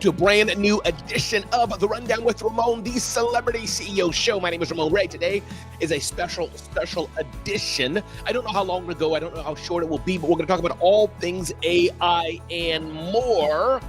to a brand new edition of The Rundown with Ramon, the Celebrity CEO Show. My name is Ramon Ray. Today is a special edition. I don't know how long to go. I don't know how short it will be, but we're going to talk about all things AI and more.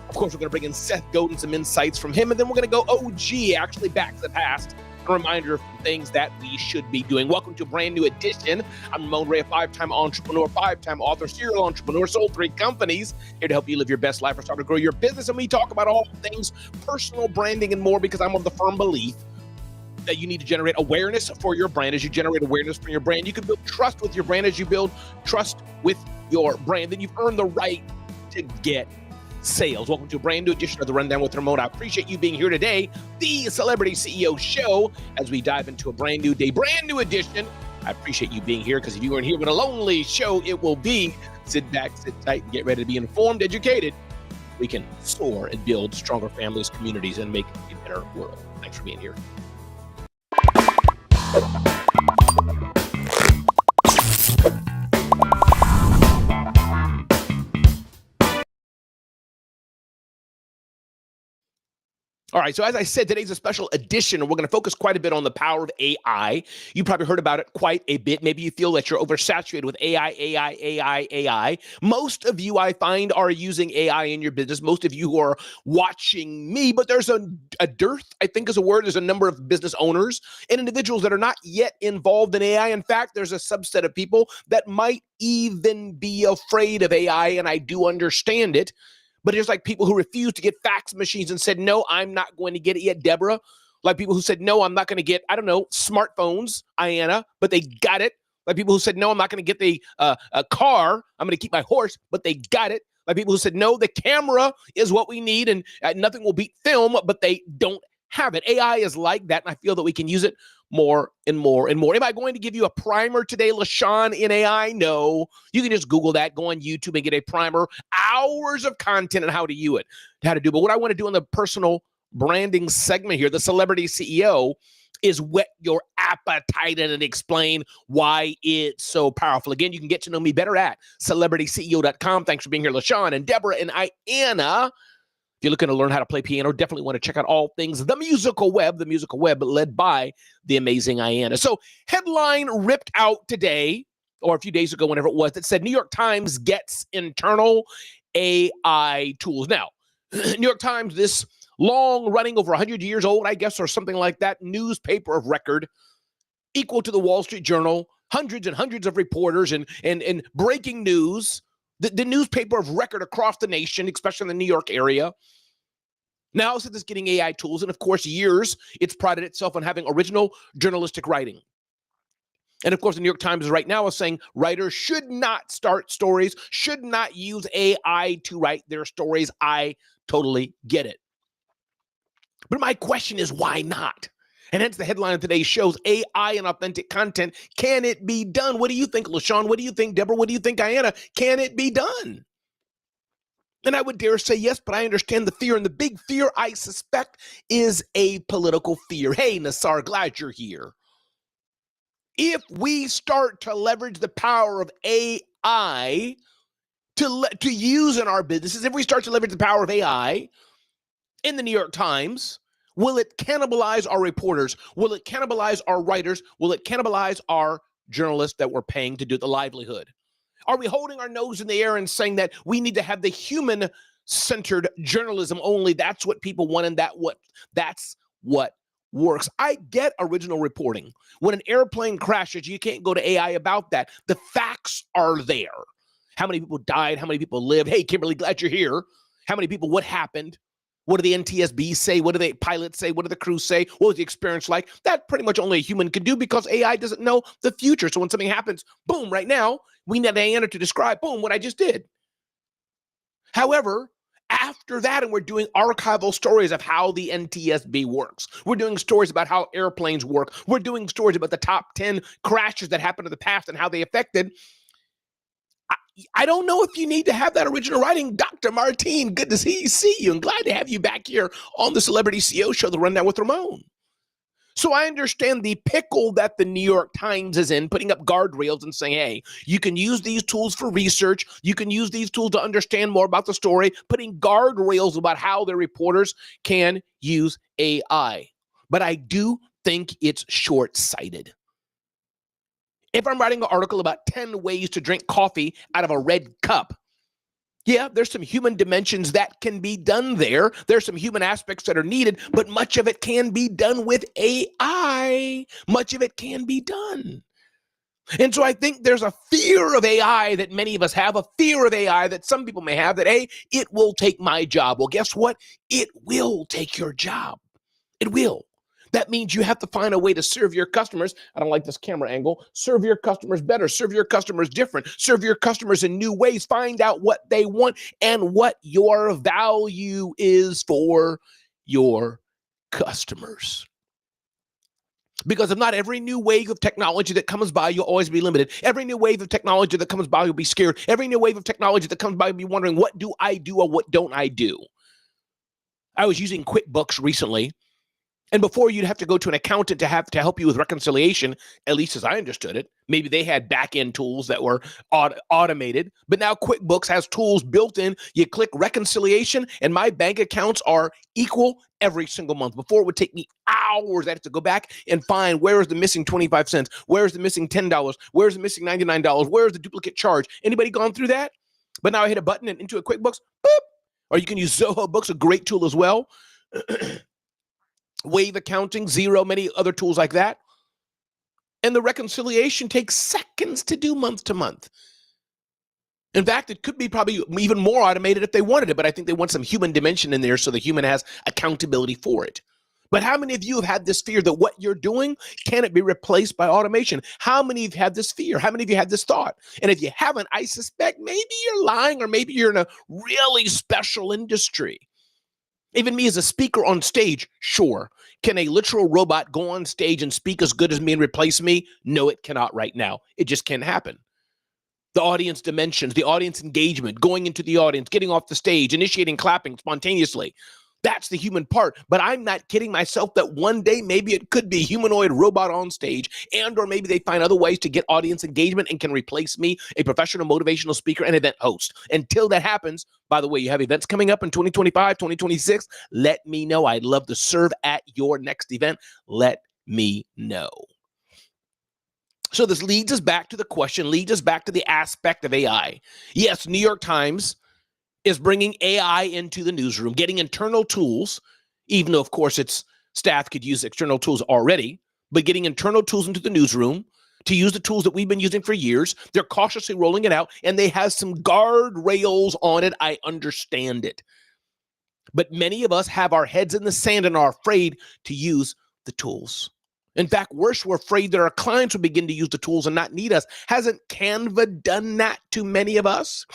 Of course, we're going to bring in Seth Godin, some insights from him, and then we're going to go OG, actually back to the past. A reminder of things that we should be doing. Welcome to a brand new edition. I'm Ramon Ray, a five-time entrepreneur, five-time author, serial entrepreneur, sold 3 companies, here to help you live your best life or start to grow your business. And we talk about all things personal branding and more, because I'm of the firm belief that you need to generate awareness for your brand. As you generate awareness for your brand, you can build trust with your brand. As you build trust with your brand, then you've earned the right to get sales. Welcome to a brand new edition of The Rundown with Ramon. I appreciate you being here today, the Celebrity CEO Show, as we dive into a brand new day, brand new edition. I appreciate you being here, because if you weren't here, what a lonely show it will be. Sit back, sit tight, and get ready to be informed, educated. We can soar and build stronger families, communities, and make a better world. Thanks for being here. All right, so as I said, today's a special edition, and we're going to focus quite a bit on the power of AI. You probably heard about it quite a bit. Maybe you feel that you're oversaturated with AI. Most of you, I find, are using AI in your business. Most of you who are watching me, but there's a dearth, I think is a word. There's a number of business owners and individuals that are not yet involved in AI. In fact, there's a subset of people that might even be afraid of AI, and I do understand it. But there's like people who refuse to get fax machines and said, no, I'm not going to get it yet, Deborah. Like people who said, no, I'm not going to get, I don't know, smartphones, Ayanna, but they got it. Like people who said, no, I'm not going to get the a car. I'm going to keep my horse, but they got it. Like people who said, no, the camera is what we need and nothing will beat film, but they don't have it. AI is like that, and I feel that we can use it more and more and more. Am I going to give you a primer today, LaShawn, in AI? No. You can just Google that, go on YouTube and get a primer, hours of content on how to use it, how to do. But what I want to do in the personal branding segment here, the Celebrity CEO, is whet your appetite and explain why it's so powerful. Again, you can get to know me better at celebritysceo.com. Thanks for being here, LaShawn and Deborah and Ayanna. If you're looking to learn how to play piano, definitely want to check out all things The Musical Web led by the amazing Ayanna. So headline ripped out today, or a few days ago, whenever it was, that said New York Times gets internal AI tools. Now, New York Times, this long-running, over 100 years old, I guess, or something like that, newspaper of record, equal to the Wall Street Journal, hundreds and hundreds of reporters and breaking news, the newspaper of record across the nation, especially in the New York area. Now, since it's getting AI tools, and of course, years, it's prided itself on having original journalistic writing. And of course, the New York Times right now is saying writers should not start stories, should not use AI to write their stories. I totally get it. But my question is, why not? And hence the headline of today's show's AI and authentic content. Can it be done? What do you think, LaShawn? What do you think, Deborah? What do you think, Ayanna? Can it be done? And I would dare say yes, but I understand the fear. And the big fear, I suspect, is a political fear. Hey, Nassar, glad you're here. If we start to leverage the power of AI to use in our businesses, if we start to leverage the power of AI in the New York Times, will it cannibalize our reporters? Will it cannibalize our writers? Will it cannibalize our journalists that we're paying to do the livelihood? Are we holding our nose in the air and saying that we need to have the human-centered journalism only? That's what people want, and that's what works. I get original reporting. When an airplane crashes, you can't go to AI about that. The facts are there. How many people died? How many people lived? Hey, Kimberly, glad you're here. How many people? What happened? What do the NTSB say? What do the pilots say? What do the crew say? What was the experience like? That pretty much only a human can do, because AI doesn't know the future. So when something happens, boom, right now, we need Ayanna to describe, boom, what I just did. However, after that, and we're doing archival stories of how the NTSB works. We're doing stories about how airplanes work. We're doing stories about the top 10 crashes that happened in the past and how they affected. I don't know if you need to have that original writing. Dr. Martine, good to see you. I'm glad to have you back here on the Celebrity CEO Show, The Rundown with Ramon. So I understand the pickle that the New York Times is in, putting up guardrails and saying, hey, you can use these tools for research. You can use these tools to understand more about the story, putting guardrails about how their reporters can use AI. But I do think it's short-sighted. If I'm writing an article about 10 ways to drink coffee out of a red cup, yeah, there's some human dimensions that can be done there. There's some human aspects that are needed, but much of it can be done with AI. Much of it can be done. And so I think there's a fear of AI that many of us have, a fear of AI that some people may have that, hey, it will take my job. Well, guess what? It will take your job. It will. That means you have to find a way to serve your customers. I don't like this camera angle. Serve your customers better. Serve your customers different. Serve your customers in new ways. Find out what they want and what your value is for your customers. Because if not, every new wave of technology that comes by, you'll always be limited. Every new wave of technology that comes by, you'll be scared. Every new wave of technology that comes by, you'll be wondering, what do I do or what don't I do? I was using QuickBooks recently. And before, you'd have to go to an accountant to help you with reconciliation, at least as I understood it. Maybe they had back-end tools that were automated, but now QuickBooks has tools built in. You click reconciliation, and my bank accounts are equal every single month. Before, it would take me hours. I had to go back and find where is the missing 25 cents, where is the missing $10, where is the missing $99, where is the duplicate charge. Anybody gone through that? But now I hit a button and into a QuickBooks, boop. Or you can use Zoho Books, a great tool as well. Wave Accounting, Xero, many other tools like that. And the reconciliation takes seconds to do month to month. In fact, it could be probably even more automated if they wanted it, but I think they want some human dimension in there so the human has accountability for it. But how many of you have had this fear that what you're doing, can it be replaced by automation? How many of you have this fear? How many of you have this thought? And if you haven't, I suspect maybe you're lying or maybe you're in a really special industry. Even me as a speaker on stage, sure. Can a literal robot go on stage and speak as good as me and replace me? No, it cannot right now. It just can't happen. The audience dimensions, the audience engagement, going into the audience, getting off the stage, initiating clapping spontaneously. That's the human part. But I'm not kidding myself that one day maybe it could be a humanoid robot on stage, and or maybe they find other ways to get audience engagement and can replace me, a professional motivational speaker and event host. Until that happens, by the way, you have events coming up in 2025, 2026. Let me know. I'd love to serve at your next event. Let me know. So this leads us back to the question, leads us back to the aspect of AI. Yes, New York Times is bringing AI into the newsroom, getting internal tools, even though, of course, its staff could use external tools already, but getting internal tools into the newsroom to use the tools that we've been using for years. They're cautiously rolling it out, and they have some guardrails on it. I understand it. But many of us have our heads in the sand and are afraid to use the tools. In fact, worse, we're afraid that our clients will begin to use the tools and not need us. Hasn't Canva done that to many of us?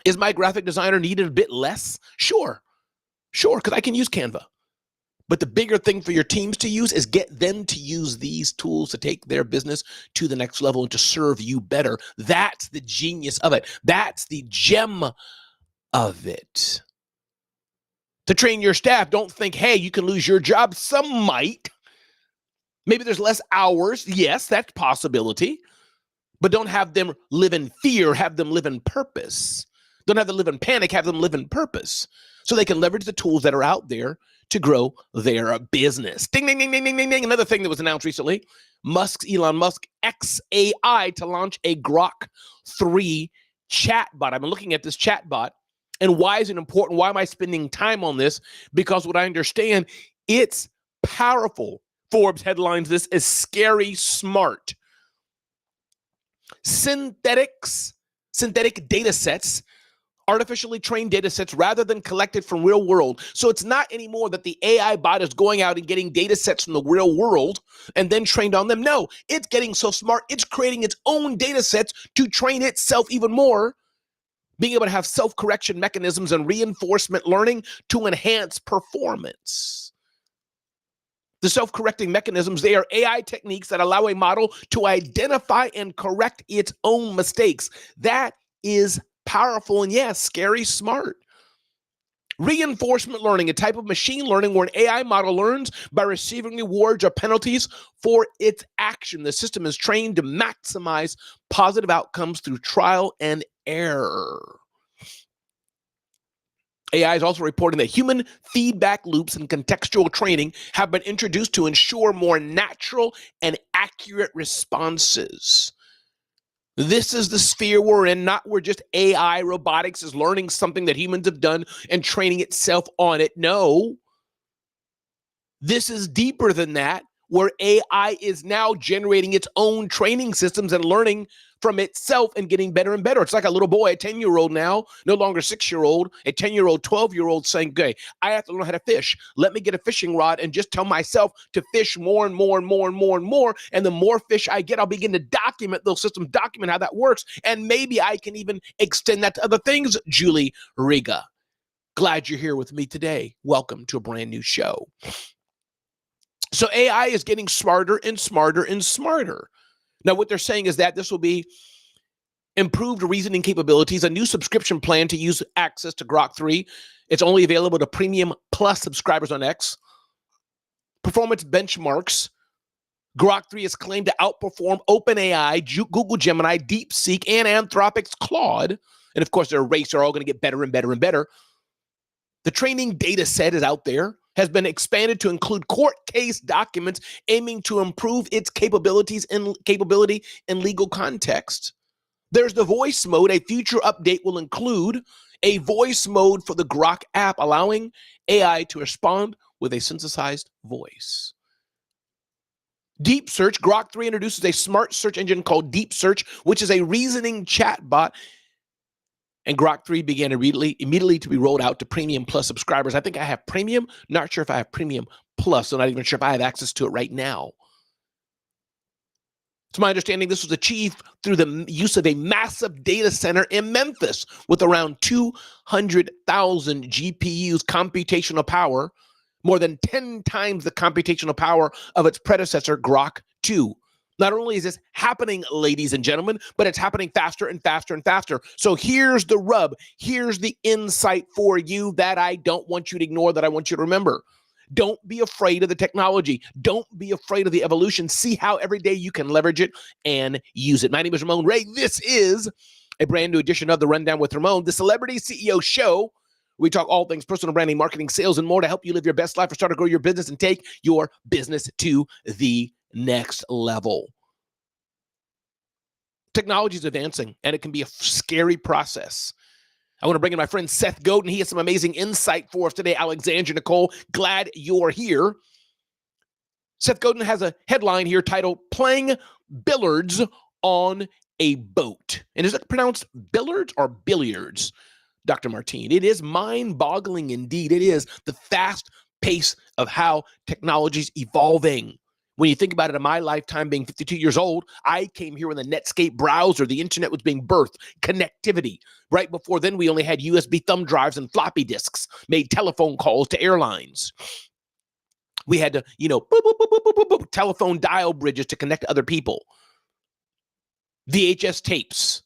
Is my graphic designer needed a bit less? Sure, because I can use Canva. But the bigger thing for your teams to use is get them to use these tools to take their business to the next level and to serve you better. That's the genius of it. That's the gem of it. To train your staff, don't think, hey, you can lose your job. Some might. Maybe there's less hours. Yes, that's a possibility. But don't have them live in fear. Have them live in purpose. Don't have them live in panic. Have them live in purpose. So they can leverage the tools that are out there to grow their business. Ding, ding, ding, ding, ding, ding, ding. Another thing that was announced recently, Elon Musk, xAI to launch a Grok 3 chatbot. I've been looking at this chatbot. And why is it important? Why am I spending time on this? Because what I understand, it's powerful. Forbes headlines this as scary smart. Synthetic data sets, artificially trained data sets rather than collected from real world. So it's not anymore that the AI bot is going out and getting data sets from the real world and then trained on them. No, it's getting so smart, it's creating its own data sets to train itself even more, being able to have self-correction mechanisms and reinforcement learning to enhance performance. The self-correcting mechanisms, they are AI techniques that allow a model to identify and correct its own mistakes. That is powerful and, yes, scary smart. Reinforcement learning, a type of machine learning where an AI model learns by receiving rewards or penalties for its action. The system is trained to maximize positive outcomes through trial and error. AI is also reporting that human feedback loops and contextual training have been introduced to ensure more natural and accurate responses. This is the sphere we're in, not where just AI robotics is learning something that humans have done and training itself on it. No, this is deeper than that, where AI is now generating its own training systems and learning from itself and getting better and better. It's like a little boy, a 10-year-old now, no longer 6-year-old, a 10-year-old, 12-year-old saying, okay, I have to learn how to fish. Let me get a fishing rod and just tell myself to fish more and more and more and more and more. And the more fish I get, I'll begin to document those systems, document how that works. And maybe I can even extend that to other things, Julie Riga. Glad you're here with me today. Welcome to a brand new show. So AI is getting smarter and smarter and smarter. Now, what they're saying is that this will be improved reasoning capabilities, a new subscription plan to use access to Grok 3. It's only available to Premium Plus subscribers on X. Performance benchmarks. Grok 3 is claimed to outperform OpenAI, Google Gemini, DeepSeek, and Anthropic's Claude. And of course, their rates are all going to get better and better and better. The training data set is out there, has been expanded to include court case documents aiming to improve its capability in legal context. There's the voice mode. A future update will include a voice mode for the Grok app, allowing AI to respond with a synthesized voice. Deep Search. Grok 3 introduces a smart search engine called Deep Search, which is a reasoning chatbot. And Grok 3 began immediately to be rolled out to Premium Plus subscribers. I think I have Premium. Not sure if I have Premium Plus. So not even sure if I have access to it right now. To my understanding, this was achieved through the use of a massive data center in Memphis with around 200,000 GPUs computational power, more than 10 times the computational power of its predecessor, Grok 2. Not only is this happening, ladies and gentlemen, but it's happening faster and faster and faster. So here's the rub. Here's the insight for you that I don't want you to ignore, that I want you to remember. Don't be afraid of the technology. Don't be afraid of the evolution. See how every day you can leverage it and use it. My name is Ramon Ray. This is a brand new edition of The Rundown with Ramon, the Celebrity CEO Show. We talk all things personal branding, marketing, sales, and more to help you live your best life or start to grow your business and take your business to the next level. Technology is advancing, and it can be a scary process. I want to bring in my friend Seth Godin. He has some amazing insight for us today. Alexandra Nicole, glad you're here. Seth Godin has a headline here titled, Playing Billiards on a Boat. And is it pronounced billiards or billiards, Dr. Martine? It is mind-boggling indeed. It is the fast pace of how technology is evolving. When you think about it, in my lifetime being 52 years old, I came here when the Netscape browser, the internet was being birthed, connectivity. Right before then, we only had USB thumb drives and floppy disks, made telephone calls to airlines. We had to, boop, boop, boop, boop, boop, boop, telephone dial bridges to connect to other people. VHS tapes.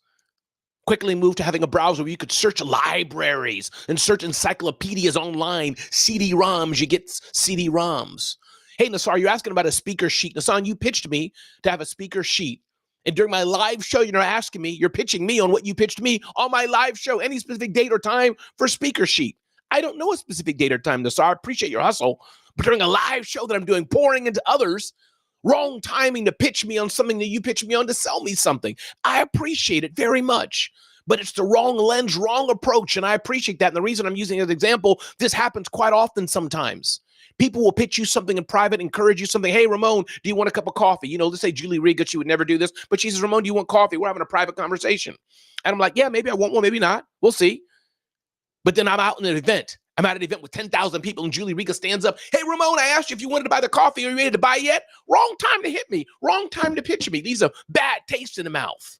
Quickly moved to having a browser where you could search libraries and search encyclopedias online, CD-ROMs, you get CD-ROMs. Hey, Nassar, you're asking about a speaker sheet. Nassar, you pitched me to have a speaker sheet. And during my live show, you're asking me, you're pitching me on what you pitched me on my live show, any specific date or time for speaker sheet. I don't know a specific date or time, Nassar. I appreciate your hustle. But during a live show that I'm doing, pouring into others, wrong timing to pitch me on something that you pitched me on to sell me something. I appreciate it very much. But it's the wrong lens, wrong approach, and I appreciate that. And the reason I'm using it as an example, this happens quite often sometimes. People will pitch you something in private, encourage you something. Hey, Ramon, do you want a cup of coffee? Let's say Julie Riga, she would never do this, but she says, Ramon, do you want coffee? We're having a private conversation. And I'm like, yeah, maybe I want one, maybe not. We'll see. But then I'm out in an event. I'm at an event with 10,000 people, and Julie Riga stands up. Hey, Ramon, I asked you if you wanted to buy the coffee. Are you ready to buy yet? Wrong time to hit me. Wrong time to pitch me. These are bad taste in the mouth.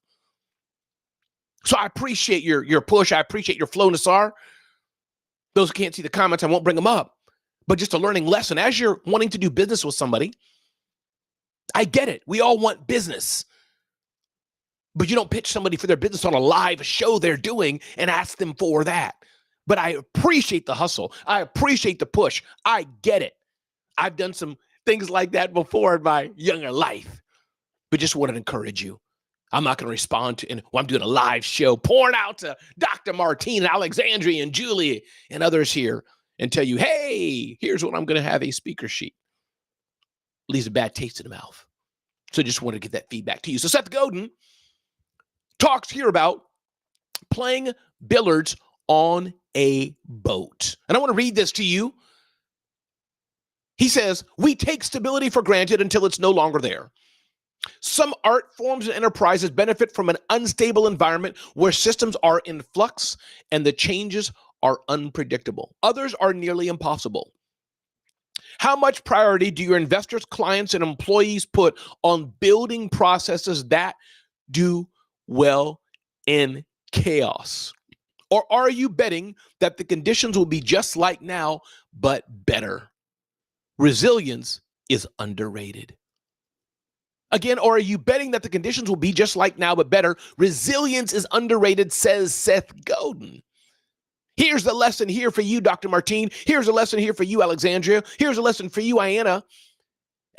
So I appreciate your push. I appreciate your flow, Nassar. Those who can't see the comments, I won't bring them up. But just a learning lesson, as you're wanting to do business with somebody, I get it. We all want business. But you don't pitch somebody for their business on a live show they're doing and ask them for that. But I appreciate the hustle. I appreciate the push. I get it. I've done some things like that before in my younger life, but just wanted to encourage you. I'm not going to respond to, I'm doing a live show, pouring out to Dr. Martine, Alexandria, and Julie, and others here, and tell you, hey, here's what I'm going to have a speaker sheet. Leaves a bad taste in the mouth. So just want to give that feedback to you. So Seth Godin talks here about playing billiards on a boat. And I want to read this to you. He says, we take stability for granted until it's no longer there. Some art forms and enterprises benefit from an unstable environment where systems are in flux and the changes are unpredictable. Others are nearly impossible. How much priority do your investors, clients, and employees put on building processes that do well in chaos? Or are you betting that the conditions will be just like now, but better? Resilience is underrated. Again, or are you betting that the conditions will be just like now, but better? Resilience is underrated, says Seth Godin. Here's the lesson here for you, Dr. Martine. Here's a lesson here for you, Alexandria. Here's a lesson for you, Ayanna.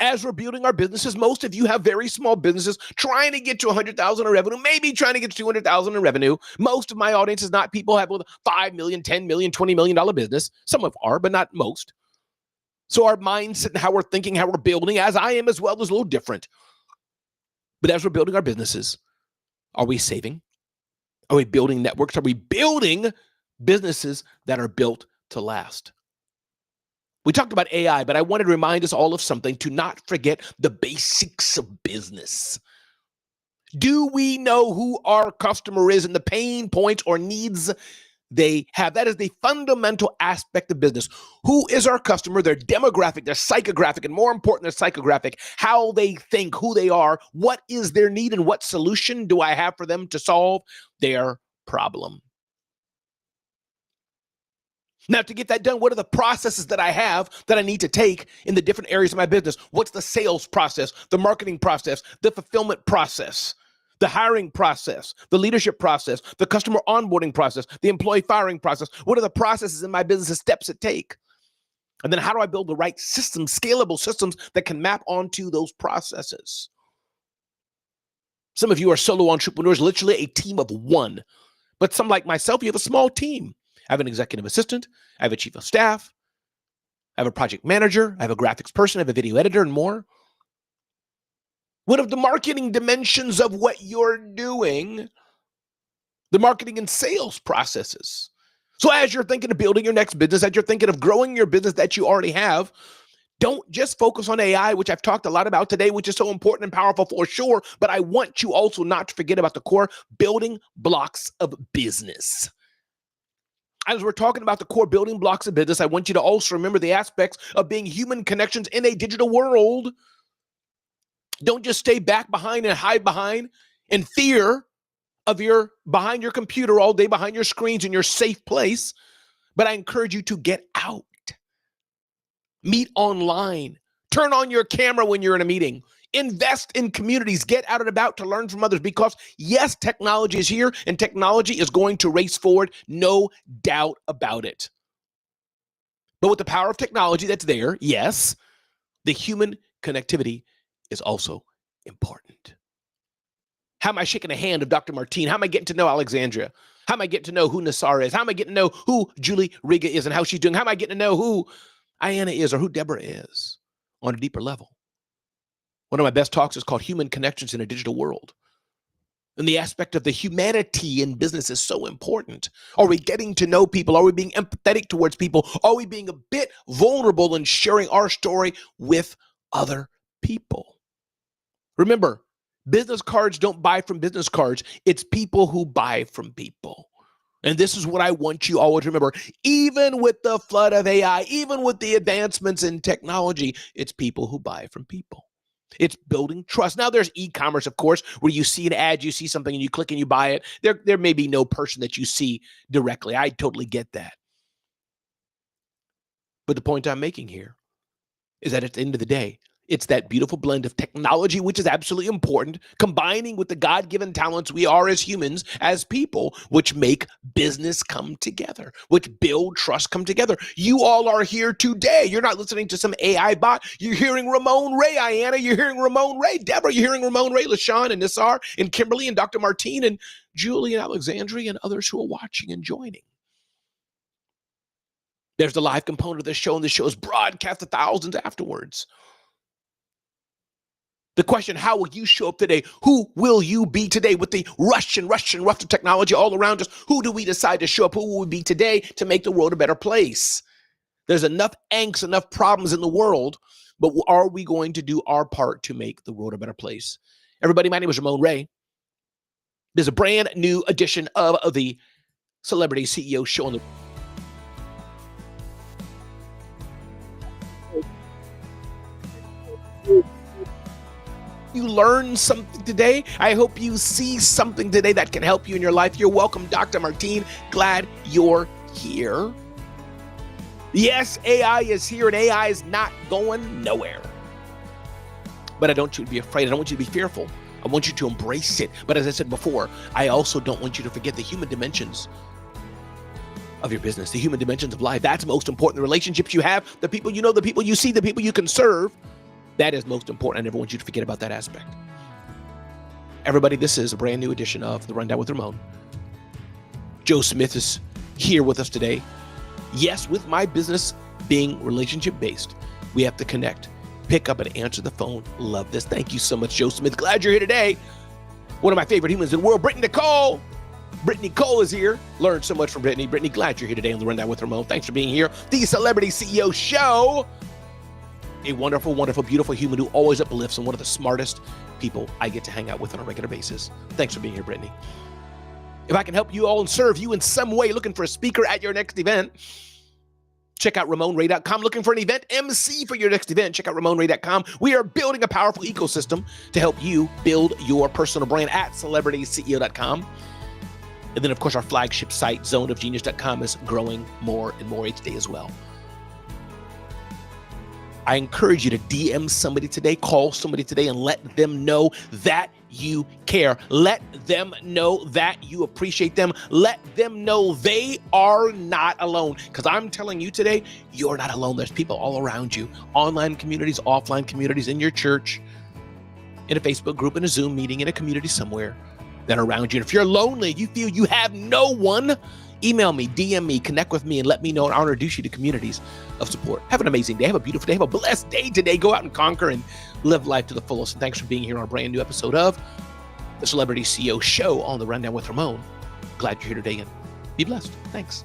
As we're building our businesses, most of you have very small businesses trying to get to 100,000 in revenue, maybe trying to get to 200,000 in revenue. Most of my audience is not people who have $5 million, $10 million, $20 million business. Some of are, but not most. So our mindset and how we're thinking, how we're building, as I am as well, is a little different. But as we're building our businesses, are we saving? Are we building networks? Are we building businesses that are built to last? We talked about AI, but I wanted to remind us all of something, to not forget the basics of business. Do we know who our customer is and the pain points or needs they have? That is the fundamental aspect of business. Who is our customer? Their demographic, their psychographic, and more important, their psychographic, how they think, who they are, what is their need, and what solution do I have for them to solve their problem? Now, to get that done, what are the processes that I have that I need to take in the different areas of my business? What's the sales process, the marketing process, the fulfillment process, the hiring process, the leadership process, the customer onboarding process, the employee firing process? What are the processes in my business, the steps it take? And then how do I build the right systems, scalable systems that can map onto those processes? Some of you are solo entrepreneurs, literally a team of one. But some like myself, you have a small team. I have an executive assistant. I have a chief of staff. I have a project manager. I have a graphics person. I have a video editor and more. What of the marketing dimensions of what you're doing? The marketing and sales processes. So as you're thinking of building your next business, as you're thinking of growing your business that you already have, don't just focus on AI, which I've talked a lot about today, which is so important and powerful for sure, but I want you also not to forget about the core building blocks of business. As we're talking about the core building blocks of business, I want you to also remember the aspects of being human connections in a digital world. Don't just stay back behind and hide behind in fear of behind your computer all day, behind your screens in your safe place. But I encourage you to get out. Meet online. Turn on your camera when you're in a meeting. Invest in communities. Get out and about to learn from others, because yes, technology is here and technology is going to race forward. No doubt about it. But with the power of technology that's there, yes, the human connectivity is also important. How am I shaking the hand of Dr. Martine? How am I getting to know Alexandria? How am I getting to know who Nassar is? How am I getting to know who Julie Riga is and how she's doing? How am I getting to know who Ayanna is or who Deborah is on a deeper level? One of my best talks is called Human Connections in a Digital World. And the aspect of the humanity in business is so important. Are we getting to know people? Are we being empathetic towards people? Are we being a bit vulnerable and sharing our story with other people? Remember, business cards don't buy from business cards. It's people who buy from people. And this is what I want you always to remember. Even with the flood of AI, even with the advancements in technology, it's people who buy from people. It's building trust. Now, there's e-commerce, of course, where you see an ad, you see something and you click and you buy it. There may be no person that you see directly. I totally get that. But the point I'm making here is that at the end of the day, It's that beautiful blend of technology, which is absolutely important, combining with the God-given talents we are as humans, as people, which make business come together, which build trust come together. You all are here today. You're not listening to some AI bot. You're hearing Ramon Ray, Ayanna. You're hearing Ramon Ray, Deborah. You're hearing Ramon Ray, LaShawn, and Nisar, and Kimberly, and Dr. Martine, and Julie, and Alexandria, and others who are watching and joining. There's the live component of this show, and the show is broadcast to thousands afterwards. The question, how will you show up today? Who will you be today with the rush and rough of technology all around us? Who do we decide to show up? Who will we be today to make the world a better place? There's enough angst, enough problems in the world, but are we going to do our part to make the world a better place? Everybody, my name is Ramon Ray. There's a brand new edition of the Celebrity CEO Show on the you learn something today. I hope you see something today that can help you in your life. You're welcome, Dr. Martine. Glad you're here. Yes, AI is here and AI is not going nowhere. But I don't want you to be afraid. I don't want you to be fearful. I want you to embrace it. But as I said before, I also don't want you to forget the human dimensions of your business, the human dimensions of life. That's most important. The relationships you have, the people you know, the people you see, the people you can serve. That is most important. I never want you to forget about that aspect. Everybody, this is a brand new edition of The Rundown with Ramon. Joe Smith is here with us today. Yes, with my business being relationship-based, we have to connect, pick up and answer the phone. Love this. Thank you so much, Joe Smith. Glad you're here today. One of my favorite humans in the world, Brittany Nicole. Brittany Cole is here. Learned so much from Brittany. Brittany, glad you're here today on The Rundown with Ramon. Thanks for being here. The Celebrity CEO Show. A wonderful, wonderful, beautiful human who always uplifts and one of the smartest people I get to hang out with on a regular basis. Thanks for being here, Brittany. If I can help you all and serve you in some way, looking for a speaker at your next event, check out RamonRay.com. Looking for an event MC for your next event, check out RamonRay.com. We are building a powerful ecosystem to help you build your personal brand at CelebrityCEO.com. And then, of course, our flagship site, ZoneOfGenius.com, is growing more and more each day as well. I encourage you to DM somebody today, call somebody today, and let them know that you care. Let them know that you appreciate them. Let them know they are not alone. Because I'm telling you today, you're not alone. There's people all around you, online communities, offline communities, in your church, in a Facebook group, in a Zoom meeting, in a community somewhere that are around you. And if you're lonely, you feel you have no one, email me, DM me, connect with me, and let me know, and I'll introduce you to communities of support. Have an amazing day. Have a beautiful day. Have a blessed day today. Go out and conquer and live life to the fullest. And thanks for being here on a brand new episode of the Celebrity CEO Show on The Rundown with Ramon. Glad you're here today, and be blessed. Thanks.